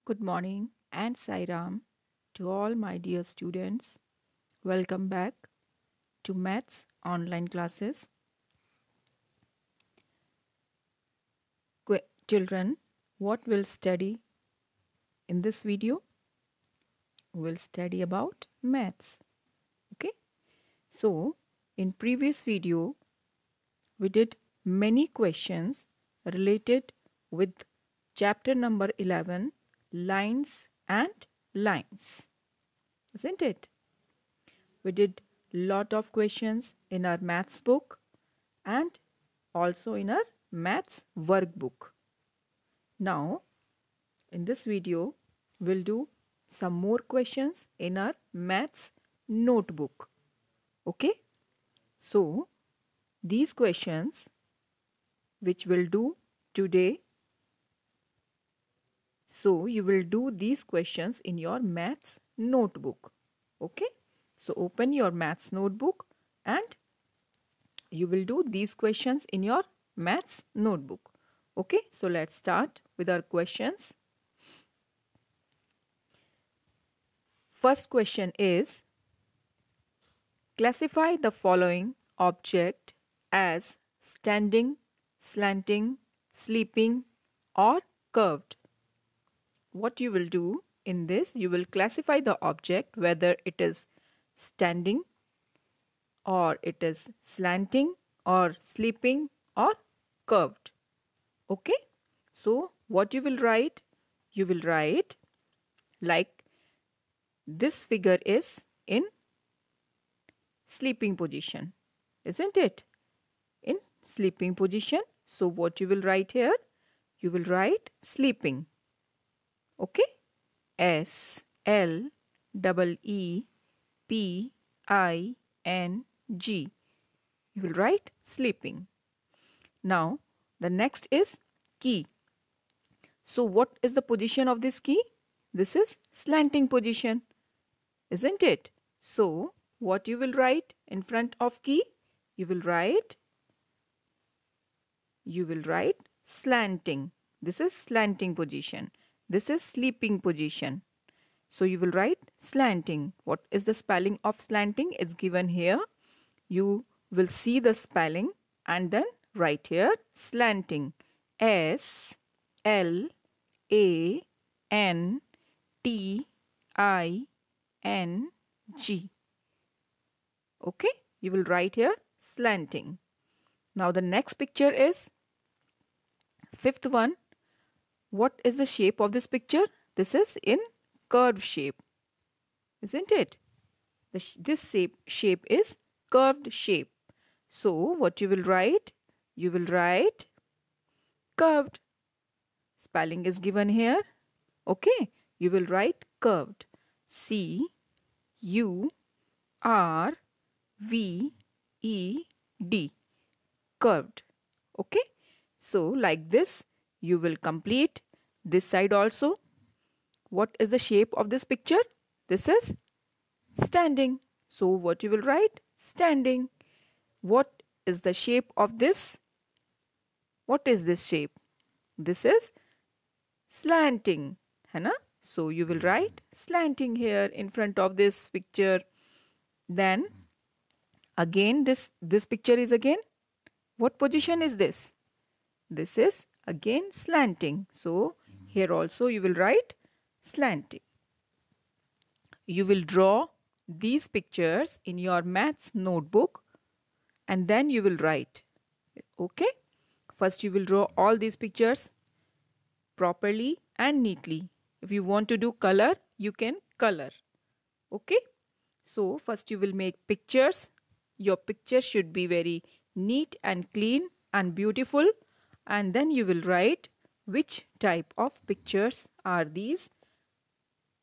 Good morning and Sairam to all my dear students. Welcome back to Maths online classes. Children, what we'll study in this video? We'll study about maths. Okay? So, in previous video, we did many questions related with chapter number 11, lines and lines. Isn't it? We did lot of questions in our maths book and also in our maths workbook. Now, in this video, we'll do some more questions in our maths notebook. Okay? So, these questions which we'll do today. So, you will do these questions in your maths notebook. Okay? So, open your maths notebook and you will do these questions in your maths notebook. Okay, so let's start with our questions. First question is, classify the following object as standing, slanting, sleeping or curved. What you will do in this, you will classify the object whether it is standing or it is slanting or sleeping or curved. Okay, so what you will write? You will write like this figure is in sleeping position, isn't it? In sleeping position. So what you will write here? You will write sleeping. Okay, SLEEPING. You will write sleeping. Now the next is key. So what is the position of this key? This is slanting position, isn't it? So what you will write in front of key? You will write slanting. This is slanting position. This is sleeping position. So you will write slanting. What is the spelling of slanting? It's given here. You will see the spelling and then write here slanting. SLANTING. Okay, you will write here slanting. Now the next picture is fifth one. What is the shape of this picture? This is in curved shape, isn't it? This shape is curved shape. So what you will write? You will write curved. Spelling is given here. Okay, you will write curved. CURVED. Curved. Okay, so like this you will complete this side also. What is the shape of this picture? This is standing. So what you will write? Standing. What is the shape of this? What is this shape? This is slanting. है ना? So you will write slanting here in front of this picture. Then again this picture is again, what position is this? This is again slanting. So here also you will write slanting. You will draw these pictures in your maths notebook and then you will write. Okay, first you will draw all these pictures properly and neatly. If you want to do color, you can color. Okay, so first you will make pictures. Your picture should be very neat and clean and beautiful, and then you will write which type of pictures are these: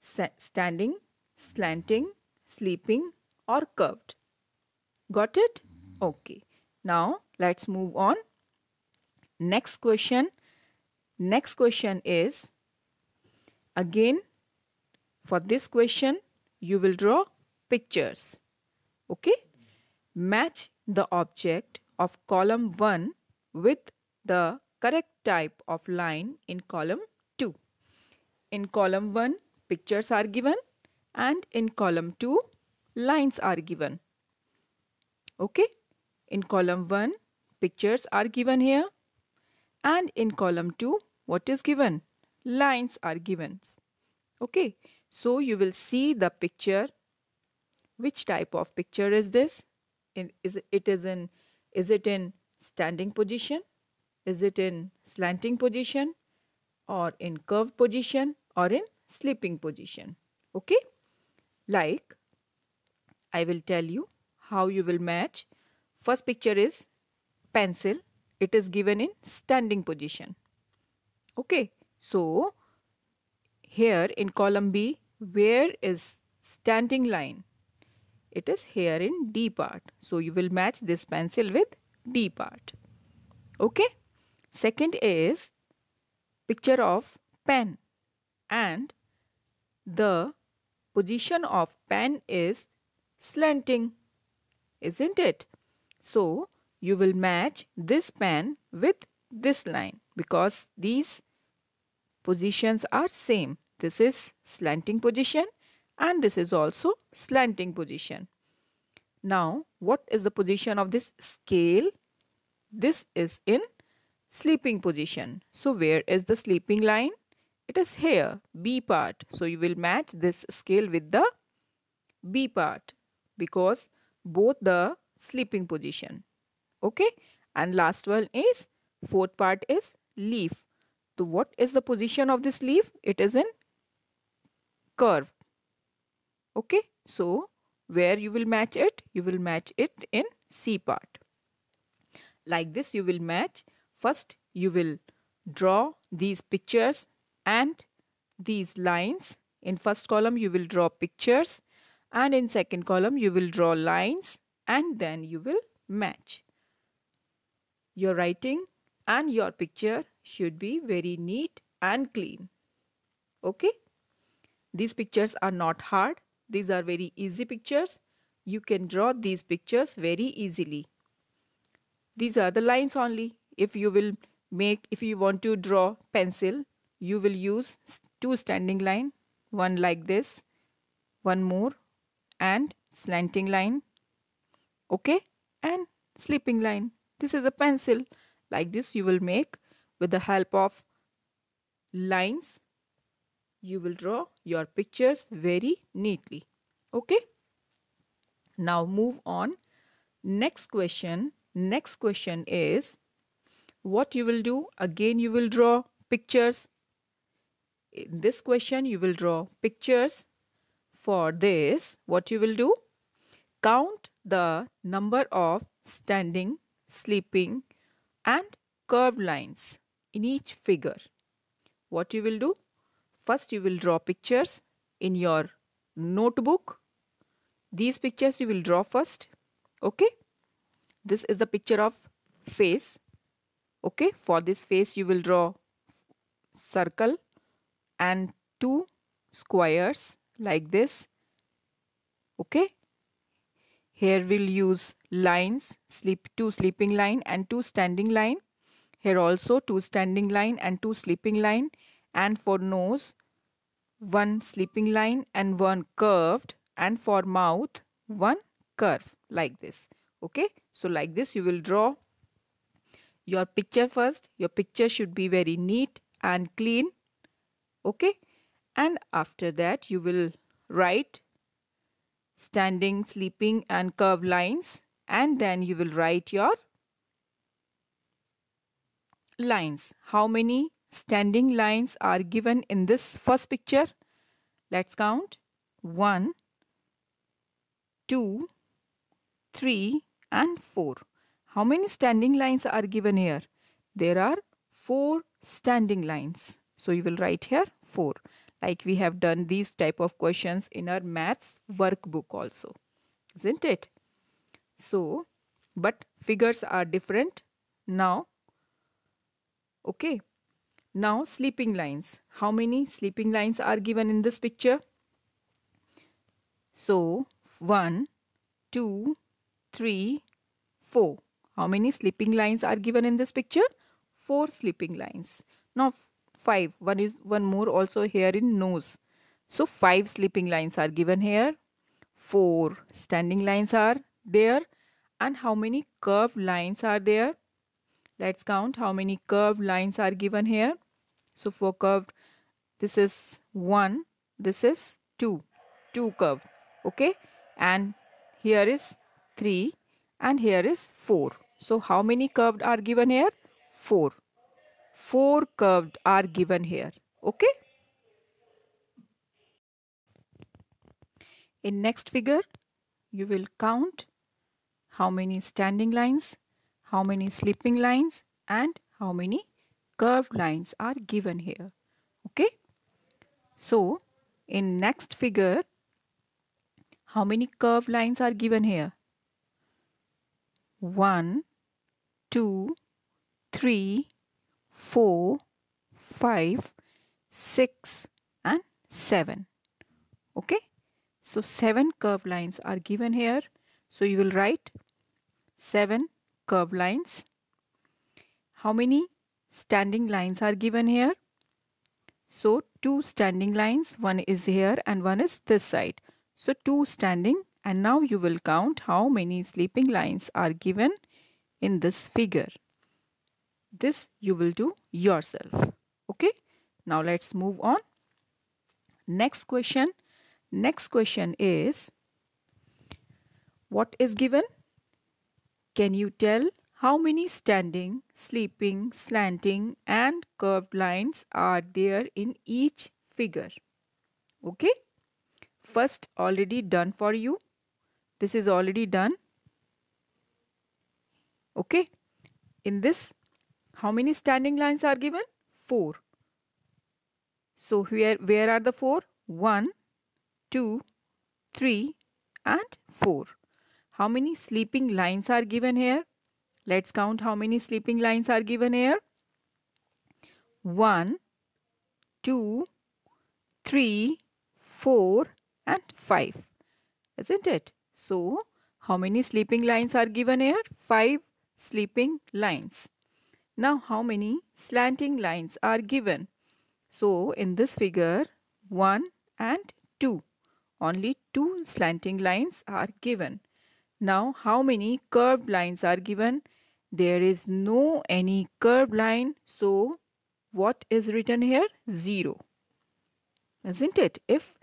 standing, slanting, sleeping or curved. Got it? Okay, now let's move on. Next question is, again for this question you will draw pictures. Okay, match the object of column 1 with the correct type of line in column 2. In column 1, pictures are given, and in column 2, lines are given. Okay, in column 1, pictures are given here, and in column 2, what is given? Lines are given. Okay, so you will see the picture. Which type of picture is this? Is it in standing position? Is it in slanting position, or in curved position, or in sleeping position? Okay, like I will tell you how you will match. First picture is pencil. It is given in standing position. Okay, so here in column B, where is standing line? It is here in D part. So you will match this pencil with D part. Okay. Second is picture of pen, and the position of pen is slanting, isn't it? So you will match this pen with this line because these positions are same. This is slanting position and this is also slanting position. Now, what is the position of this scale? This is in sleeping position. So where is the sleeping line? It is here, B part. So you will match this scale with the B part because both the sleeping position. Okay. And last one is, fourth part is leaf. So what is the position of this leaf? It is in curve. Okay. So where you will match it? You will match it in C part. Like this you will match. First you will draw these pictures and these lines. In first column you will draw pictures, and in second column you will draw lines, and then you will match. Your writing and your picture should be very neat and clean. Okay? These pictures are not hard. These are very easy pictures. You can draw these pictures very easily. These are the lines only. If you want to draw pencil, you will use two standing line, one like this, one more, and slanting line. Okay, and sleeping line. This is a pencil. Like this you will make with the help of lines. You will draw your pictures very neatly. Okay, now move on. Next question is, what you will do? Again you will draw pictures. In this question you will draw pictures. For this, what you will do? Count the number of standing, sleeping and curved lines in each figure. What you will do? First you will draw pictures in your notebook. These pictures you will draw first. Okay. This is the picture of face. Okay. For this face you will draw circle and two squares like this. Okay. Here we'll use lines, two sleeping line and two standing line. Here also two standing line and two sleeping line. And for nose, one sleeping line and one curved. And for mouth, one curve like this. Okay. So like this you will draw your picture first. Your picture should be very neat and clean. Okay. And after that you will write standing, sleeping and curved lines, and then you will write your lines. How many standing lines are given in this first picture? Let's count. 1, 2, 3 and 4. How many standing lines are given here? There are 4 standing lines. So you will write here 4. Like we have done these type of questions in our maths workbook also, isn't it? So, but figures are different now. Okay. Now sleeping lines. How many sleeping lines are given in this picture? So 1, 2, 3, 4. How many sleeping lines are given in this picture? 4 sleeping lines. Now 5. One more also here in nose. So 5 sleeping lines are given here. 4 standing lines are there. And how many curved lines are there? Let's count how many curved lines are given here. So for curved, this is 1, this is 2 curved, okay, and here is 3 and here is 4. So how many curved are given here? 4 curved are given here, okay. In next figure you will count how many standing lines, how many sleeping lines, and how many curved lines are given here, okay. So in next figure, how many curved lines are given here? 1, 2, 3, 4, 5, 6 and 7. Okay. So 7 curved lines are given here. So you will write 7 curved lines. How many standing lines are given here? So 2 standing lines, one is here and one is this side. So 2 standing, and now you will count how many sleeping lines are given in this figure. This you will do yourself. Okay. Now let's move on. Next question. Next question is, what is given? Can you tell how many standing, sleeping, slanting and curved lines are there in each figure? Okay. First already done for you. This is already done. Okay. In this, how many standing lines are given? 4. So where are the 4? 1, 2, 3 and 4. How many sleeping lines are given here? Let's count how many sleeping lines are given here. 1, 2, 3, 4 and 5. Isn't it? So how many sleeping lines are given here? 5 sleeping lines. Now how many slanting lines are given? So in this figure, 1 and 2. Only 2 slanting lines are given. Now how many curved lines are given? There is no any curved line. So what is written here? 0. Isn't it? If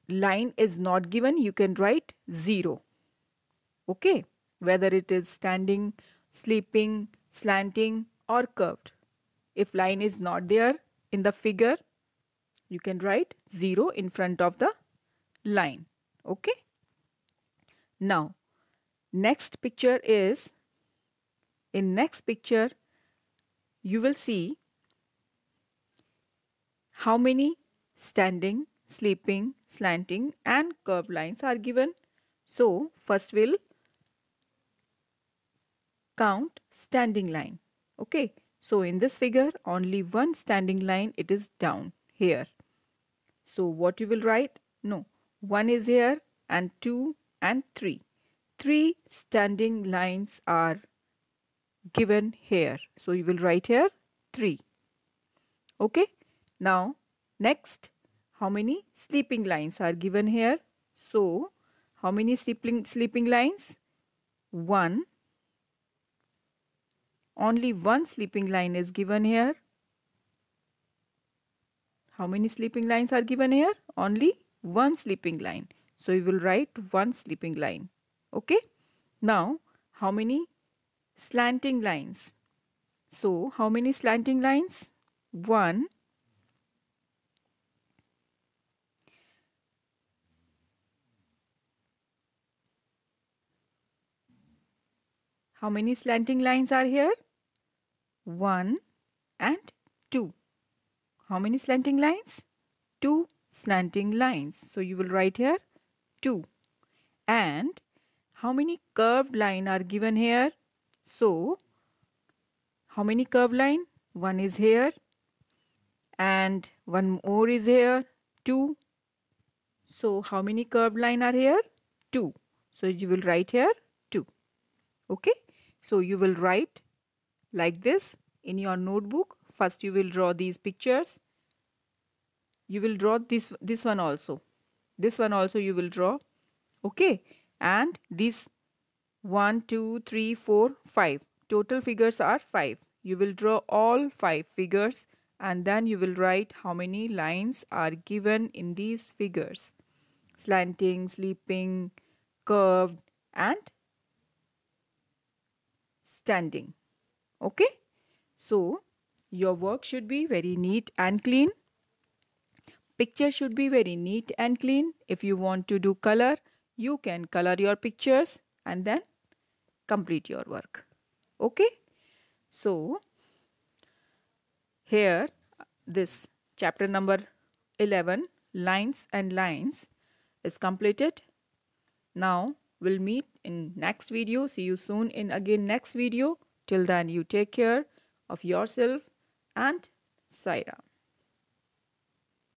line is not given, you can write 0. Okay. Whether it is standing, sleeping, slanting or curved. If line is not there in the figure, you can write 0 in front of the line. Okay. Now, next picture is, in next picture, you will see how many standing, sleeping, slanting and curved lines are given. So, first we'll count standing line. Okay. So, in this figure, only one standing line, it is down here. So, what you will write? No, 1 is here and 2 and 3. 3 standing lines are given here. So, you will write here 3. Okay. Now, next, how many sleeping lines are given here? So, how many sleeping lines? 1. Only one sleeping line is given here. How many sleeping lines are given here? Only one sleeping line. So you will write one sleeping line. Okay. Now, how many slanting lines? So, how many slanting lines? 1. How many slanting lines are here? 1 and 2. How many slanting lines? 2 slanting lines. So you will write here 2. And how many curved line are given here? So how many curved line? 1 is here and one more is here, 2. So how many curved line are here? 2. So you will write here 2. Okay. So you will write like this in your notebook First you will draw these pictures. You will draw this one also. This one also you will draw. Okay, and these 1 2 3 4 5 total figures are 5. You will draw all 5 figures and then you will write how many lines are given in these figures: slanting, sleeping, curved and standing. Okay, so your work should be very neat and clean. Picture should be very neat and clean. If you want to do color, you can color your pictures and then complete your work. Okay, so here this chapter number 11, lines and lines, is completed. Now we'll meet in next video. See you soon in again next video. Till then, you take care of yourself and Saira.